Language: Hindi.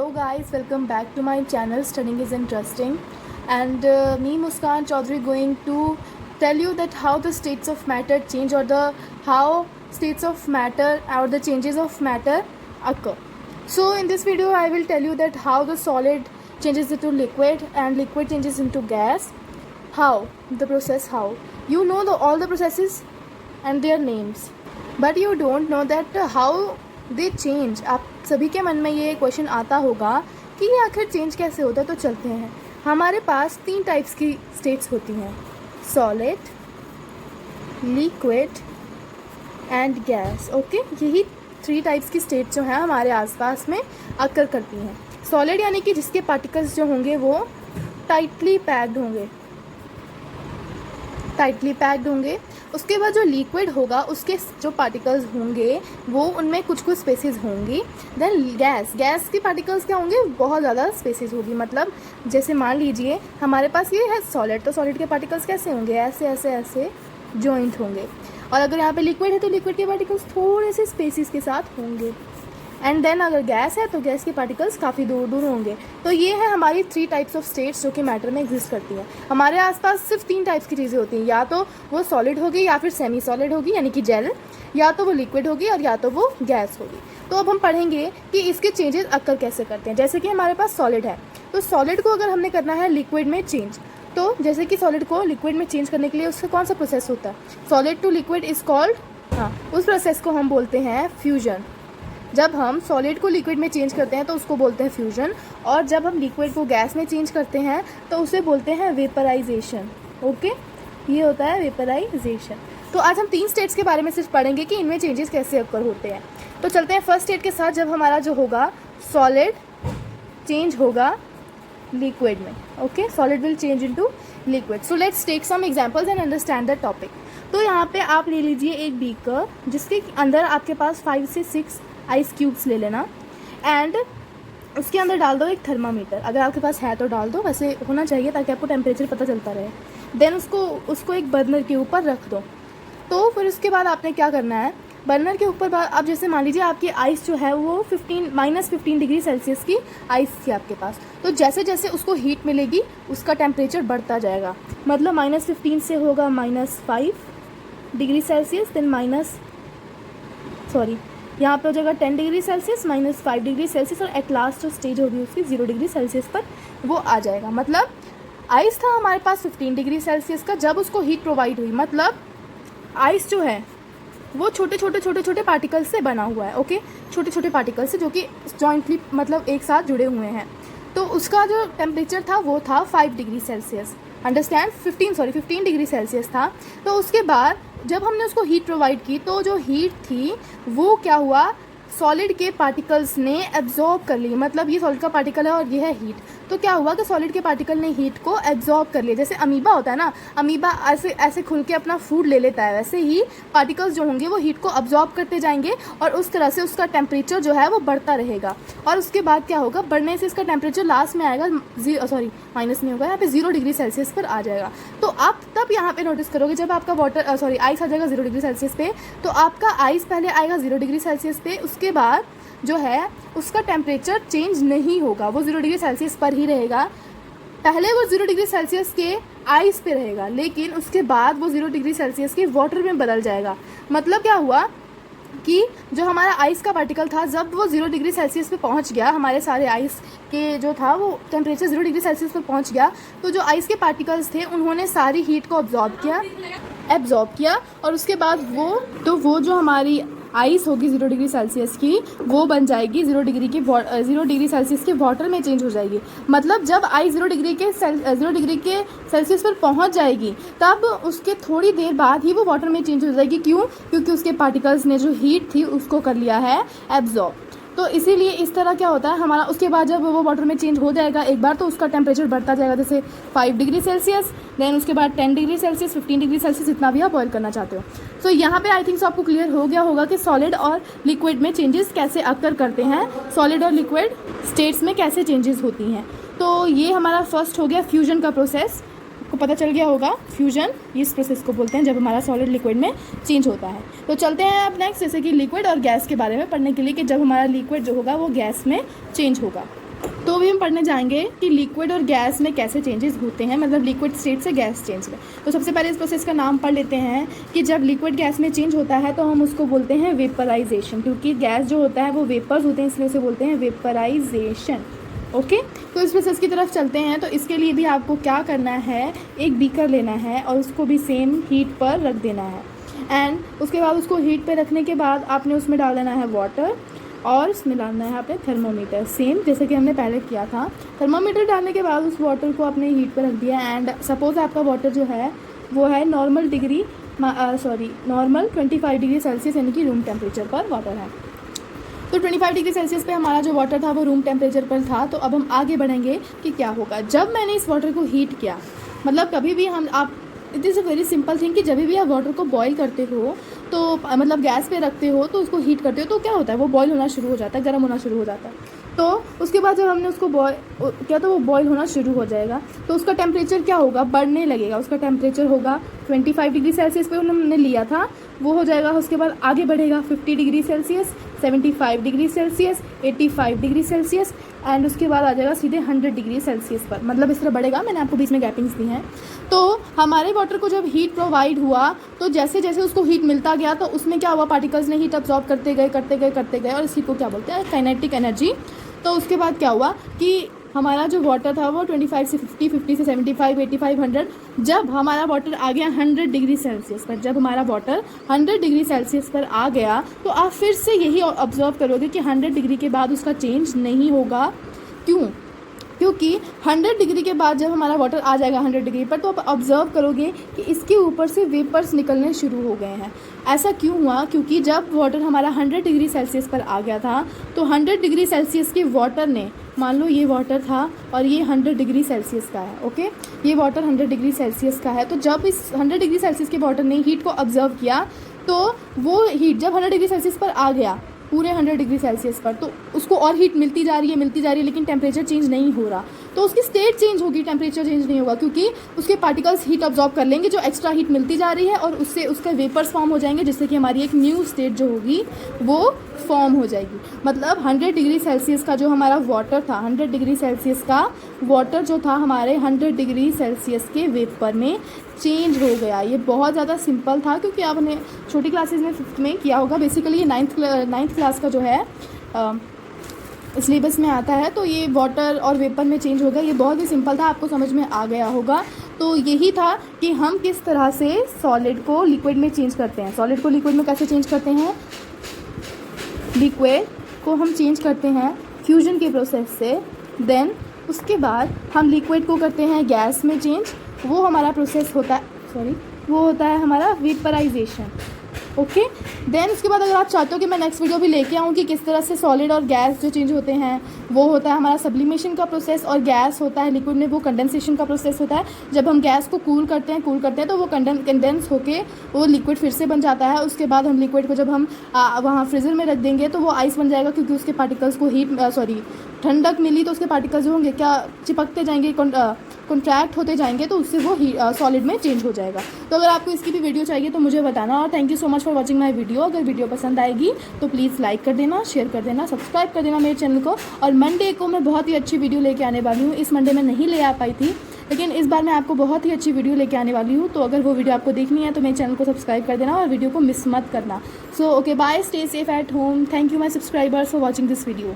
Hello guys, welcome back to my channel Studying is Interesting, and me Muskan Chaudhary going to tell you that how the states of matter change, or the how states of matter or the changes of matter occur. So in this video I will tell you that how the solid changes into liquid and liquid changes into gas. How the process, how you know all the processes and their names, but you don't know that how they change. आप सभी के मन में ये क्वेश्चन आता होगा कि ये आखिर चेंज कैसे होता है। तो चलते हैं। हमारे पास 3 टाइप्स की स्टेट्स होती हैं, solid, liquid and gas. Okay, यही 3 टाइप्स की स्टेट जो है हमारे आसपास में अकर करती हैं। सॉलिड यानी कि जिसके पार्टिकल्स जो होंगे वो टाइटली पैक्ड होंगे। उसके बाद जो लिक्विड होगा उसके जो पार्टिकल्स होंगे वो उनमें कुछ स्पेसेस होंगी। देन गैस की पार्टिकल्स क्या होंगे, बहुत ज़्यादा स्पेसेस होगी। मतलब जैसे मान लीजिए हमारे पास ये है सॉलिड, तो सॉलिड के पार्टिकल्स कैसे होंगे, ऐसे ऐसे ऐसे जॉइंट होंगे। और अगर यहाँ पे लिक्विड है तो लिक्विड के पार्टिकल्स थोड़े से स्पेसेस के साथ होंगे। एंड देन अगर गैस है तो गैस के पार्टिकल्स काफ़ी दूर दूर होंगे। तो ये है हमारी 3 टाइप्स ऑफ स्टेट्स जो कि मैटर में एग्जिस्ट करती हैं। हमारे आसपास सिर्फ 3 टाइप्स की चीज़ें होती हैं, या तो वो सॉलिड होगी, या फिर सेमी सॉलिड होगी यानी कि जेल, या तो वो लिक्विड होगी, और या तो वो गैस होगी। तो अब हम पढ़ेंगे कि इसके चेंजेस अक्कर कैसे करते हैं। जैसे कि हमारे पास सॉलिड है, तो सॉलिड को अगर हमने करना है लिक्विड में चेंज, तो जैसे कि सॉलिड को लिक्विड में चेंज करने के लिए उसका कौन सा प्रोसेस होता है, solid to liquid is called, उस प्रोसेस को हम बोलते हैं फ्यूजन। जब हम सॉलिड को लिक्विड में चेंज करते हैं तो उसको बोलते हैं फ्यूजन, और जब हम लिक्विड को गैस में चेंज करते हैं तो उसे बोलते हैं वेपराइजेशन। ओके, ये होता है वेपराइजेशन। तो आज हम 3 स्टेट्स के बारे में सिर्फ पढ़ेंगे कि इनमें चेंजेस कैसे अक्कर होते हैं। तो चलते हैं फर्स्ट स्टेट के साथ, जब हमारा जो होगा सॉलिड चेंज होगा लिक्विड में। Okay, solid will change into liquid. So let's take some examples and understand the topic. तो यहाँ पे आप ले लीजिए एक बीकर, जिसके अंदर आपके पास 5 से 6 आइस क्यूब्स ले लेना, एंड उसके अंदर डाल दो एक थर्मामीटर। अगर आपके पास है तो डाल दो, वैसे होना चाहिए ताकि आपको टेम्परेचर पता चलता रहे। देन उसको एक बर्नर के ऊपर रख दो। तो फिर उसके बाद आपने क्या करना है, बर्नर के ऊपर आप जैसे मान लीजिए आपकी आइस जो है वो -15 डिग्री सेल्सियस की आइस थी आपके पास। तो जैसे जैसे उसको हीट मिलेगी उसका टेम्परेचर बढ़ता जाएगा। मतलब -15 से होगा -5 डिग्री सेल्सियस, देन यहाँ पे हो जाएगा 10 डिग्री सेल्सियस, -5 डिग्री सेल्सियस, और एट लास्ट जो स्टेज होगी उसकी 0 डिग्री सेल्सियस पर वो आ जाएगा। मतलब आइस था हमारे पास 15 डिग्री सेल्सियस का, जब उसको हीट प्रोवाइड हुई, मतलब आइस जो है वो छोटे छोटे पार्टिकल्स से बना हुआ है। ओके, छोटे छोटे पार्टिकल्स से जो कि जॉइंटली मतलब एक साथ जुड़े हुए हैं। तो उसका जो टेम्परेचर था वो था 5 degree Celsius, understand, 15 degree Celsius था। तो उसके बाद जब हमने उसको हीट प्रोवाइड की तो जो हीट थी वो क्या हुआ, सॉलिड के पार्टिकल्स ने एब्जॉर्ब कर ली। मतलब ये सॉलिड का पार्टिकल है और ये है हीट, तो क्या हुआ कि सॉलिड के पार्टिकल ने हीट को एब्जॉर्ब कर लिया। जैसे अमीबा होता है ना, अमीबा ऐसे खुल के अपना फूड ले लेता है, वैसे ही पार्टिकल्स जो होंगे वो हीट को एब्जॉर्ब करते जाएंगे, और उस तरह से उसका टेम्परेचर जो है वो बढ़ता रहेगा। और उसके बाद क्या होगा, बढ़ने से इसका टेम्परेचर लास्ट में आएगा माइनस में होगा, यहाँ पे 0 डिग्री सेल्सियस पर आ जाएगा। तो आप तब यहाँ पे नोटिस करोगे जब आपका आइस आ जाएगा 0 डिग्री सेल्सियस पे, तो आपका आइस पहले आएगा 0 डिग्री सेल्सियस पे, उसके बाद जो है उसका टेम्परेचर चेंज नहीं होगा, वो 0 डिग्री सेल्सियस पर ही रहेगा। पहले वो 0 डिग्री सेल्सियस के आइस पे रहेगा, लेकिन उसके बाद वो 0 डिग्री सेल्सियस के वाटर में बदल जाएगा। मतलब क्या हुआ कि जो हमारा आइस का पार्टिकल था, जब वो 0 डिग्री सेल्सियस पे पहुंच गया, हमारे सारे आइस के जो था वो टेम्परेचर 0 डिग्री सेल्सियस पर पहुंच गया, तो जो आइस के पार्टिकल्स थे उन्होंने सारी हीट को एब्जॉर्ब किया, और उसके बाद वो जो हमारी आइस होगी 0 डिग्री सेल्सियस की, वो बन जाएगी 0 डिग्री सेल्सियस के वाटर में चेंज हो जाएगी। मतलब जब आइस 0 डिग्री के सेल्सियस पर पहुंच जाएगी, तब उसके थोड़ी देर बाद ही वो वाटर में चेंज हो जाएगी। क्यों? क्योंकि उसके पार्टिकल्स ने जो हीट थी उसको कर लिया है एब्जॉर्ब। तो इसीलिए इस तरह क्या होता है हमारा, उसके बाद जब वो वाटर में चेंज हो जाएगा एक बार, तो उसका टेम्परेचर बढ़ता जाएगा, जैसे 5 डिग्री सेल्सियस, देन उसके बाद 10 डिग्री सेल्सियस, 15 डिग्री सेल्सियस, इतना भी आप बॉयल करना चाहते हो। तो यहाँ पे आई थिंक आपको क्लियर हो गया होगा कि सॉलिड और लिक्विड में चेंजेस कैसे अक्कर करते हैं, सॉलिड और लिक्विड स्टेट्स में कैसे चेंजेस होती हैं। तो ये हमारा फर्स्ट हो गया फ्यूजन का प्रोसेस। आपको पता चल गया होगा फ्यूजन इस प्रोसेस को बोलते हैं, जब हमारा सॉलिड लिक्विड में चेंज होता है। तो चलते हैं अब नेक्स्ट, जैसे कि लिक्विड और गैस के बारे में पढ़ने के लिए, कि जब हमारा लिक्विड जो होगा वो गैस में चेंज होगा। तो भी हम पढ़ने जाएंगे कि लिक्विड और गैस में कैसे चेंजेस होते हैं, मतलब लिक्विड स्टेट से गैस स्टेट में। तो सबसे पहले इस प्रोसेस का नाम पढ़ लेते हैं कि जब लिक्विड गैस में चेंज होता है तो हम उसको बोलते हैं वेपराइजेशन, क्योंकि गैस जो होता है वो वेपर्स होते हैं, इसलिए उसे बोलते हैं वेपराइजेशन। ओके, तो इस प्रोसेस की तरफ चलते हैं। तो इसके लिए भी आपको क्या करना है, एक बीकर लेना है और उसको भी सेम हीट पर रख देना है, एंड उसके बाद उसको हीट पे रखने के बाद आपने उसमें डाल देना है वाटर और उसमें डालना है आपने थर्मोमीटर, सेम जैसे कि हमने पहले किया था। थर्मोमीटर डालने के बाद उस वाटर को आपने हीट पर रख दिया, एंड सपोज़ आपका वाटर जो है वो है नॉर्मल 25 डिग्री सेल्सियस यानी कि रूम टेम्परेचर पर वाटर है। तो 25 डिग्री सेल्सियस पे हमारा जो वाटर था वो रूम टेम्परेचर पर था। तो अब हम आगे बढ़ेंगे कि क्या होगा जब मैंने इस वाटर को हीट किया। मतलब कभी भी it is a very simple thing कि जब भी आप वाटर को बॉईल करते हो तो मतलब गैस पे रखते हो तो उसको हीट करते हो तो क्या होता है, वो बॉईल होना शुरू हो जाता है, गर्म होना शुरू हो जाता है। तो उसके बाद जब हमने उसको तो वो बॉईल होना शुरू हो जाएगा, तो उसका टेम्परेचर क्या होगा, बढ़ने लगेगा। उसका टेम्परेचर होगा 25 डिग्री सेल्सियस पे हमने लिया था, वो हो जाएगा, उसके बाद आगे बढ़ेगा 50 degree Celsius, 75 degree Celsius, 85 degree Celsius, and उसके बाद आ जाएगा सीधे 100 डिग्री सेल्सियस पर। मतलब इस तरह बढ़ेगा, मैंने आपको बीच में गैपिंग्स दी हैं। तो हमारे वाटर को जब हीट प्रोवाइड हुआ तो जैसे जैसे उसको हीट मिलता गया तो उसमें क्या हुआ, पार्टिकल्स ने हीट अब्जॉर्ब करते गए और इसी को क्या बोलते हैं, काइनेटिक एनर्जी। तो उसके बाद क्या हुआ कि हमारा जो वाटर था वो 25 से 50, 50 से 75, 85, 100, जब हमारा वाटर आ गया 100 डिग्री सेल्सियस पर, जब हमारा वाटर 100 डिग्री सेल्सियस पर आ गया तो आप फिर से यही ऑब्जर्व करोगे कि 100 डिग्री के बाद उसका चेंज नहीं होगा। क्यों? क्योंकि 100 डिग्री के बाद जब हमारा वाटर आ जाएगा 100 डिग्री पर तो आप ऑब्जर्व करोगे कि इसके ऊपर से वेपर्स निकलने शुरू हो गए हैं। ऐसा क्यों हुआ? क्योंकि जब वाटर हमारा 100 डिग्री सेल्सियस पर आ गया था तो 100 डिग्री सेल्सियस के वाटर ने, मान लो ये वाटर था और ये 100 डिग्री सेल्सियस का है, ओके, ये वाटर 100 डिग्री सेल्सियस का है। तो जब इस 100 डिग्री सेल्सियस के वाटर ने हीट को ऑब्जर्व किया तो वो हीट जब 100 डिग्री सेल्सियस पर आ गया, पूरे 100 डिग्री सेल्सियस पर, तो उसको और हीट मिलती जा रही है, लेकिन टेम्परेचर चेंज नहीं हो रहा। तो उसकी स्टेट चेंज होगी, टेम्परेचर चेंज नहीं होगा, क्योंकि उसके पार्टिकल्स हीट ऑब्जॉर्ब कर लेंगे जो एक्स्ट्रा हीट मिलती जा रही है और उससे उसका वेपर्स फॉर्म हो जाएंगे, जिससे कि हमारी एक न्यू स्टेट जो होगी वो फॉर्म हो जाएगी। मतलब 100 डिग्री सेल्सियस का जो हमारा वाटर था, 100 डिग्री सेल्सियस का वाटर जो था हमारे 100 डिग्री सेल्सियस के वेपर में चेंज हो गया। ये बहुत ज़्यादा सिंपल था क्योंकि आपने छोटी क्लासेस में 5th में किया होगा। बेसिकली ये 9th क्लास का जो है सिलेबस में आता है। तो ये वाटर और वेपर में चेंज हो गया, ये बहुत ही सिंपल था, आपको समझ में आ गया होगा। तो यही था कि हम किस तरह से सॉलिड को लिक्विड में चेंज करते हैं। सॉलिड को लिक्विड में कैसे चेंज करते हैं? लिक्विड को हम चेंज करते हैं फ्यूजन के प्रोसेस से, देन उसके बाद हम लिक्विड को करते हैं गैस में चेंज, वो हमारा प्रोसेस होता है, वो होता है हमारा वेपराइजेशन। ओके, देन उसके बाद अगर आप चाहते हो कि मैं नेक्स्ट वीडियो भी लेके आऊँ कि किस तरह से सॉलिड और गैस जो चेंज होते हैं, वो होता है हमारा सब्लिमेशन का प्रोसेस, और गैस होता है लिक्विड में वो कंडेंसेशन का प्रोसेस होता है। जब हम गैस को कूल करते हैं तो वो कंडेंस होके वो लिक्विड फिर से बन जाता है। उसके बाद हम लिक्विड को जब हम वहाँ फ्रीजर में रख देंगे तो वो आइस बन जाएगा, क्योंकि उसके पार्टिकल्स को ठंडक मिली तो उसके पार्टिकल्स जो होंगे क्या चिपकते जाएंगे, कॉन्ट्रैक्ट होते जाएंगे, तो उससे वो सॉलिड में चेंज हो जाएगा। तो अगर आपको इसकी भी वीडियो चाहिए तो मुझे बताना, और thank you so much for watching my video. अगर वीडियो पसंद आएगी तो प्लीज़ लाइक कर देना, शेयर कर देना, सब्सक्राइब कर देना मेरे चैनल को। और मंडे को मैं बहुत ही अच्छी वीडियो लेके आने वाली हूँ। इस मंडे में नहीं ले आ पाई थी, लेकिन इस बार मैं आपको बहुत ही अच्छी वीडियो लेके आने वाली हूँ। तो अगर वो वीडियो आपको देखनी है तो मेरे चैनल को सब्सक्राइब कर देना और वीडियो को मिस मत करना। So okay, bye, stay safe at home. Thank you my subscribers for watching this video.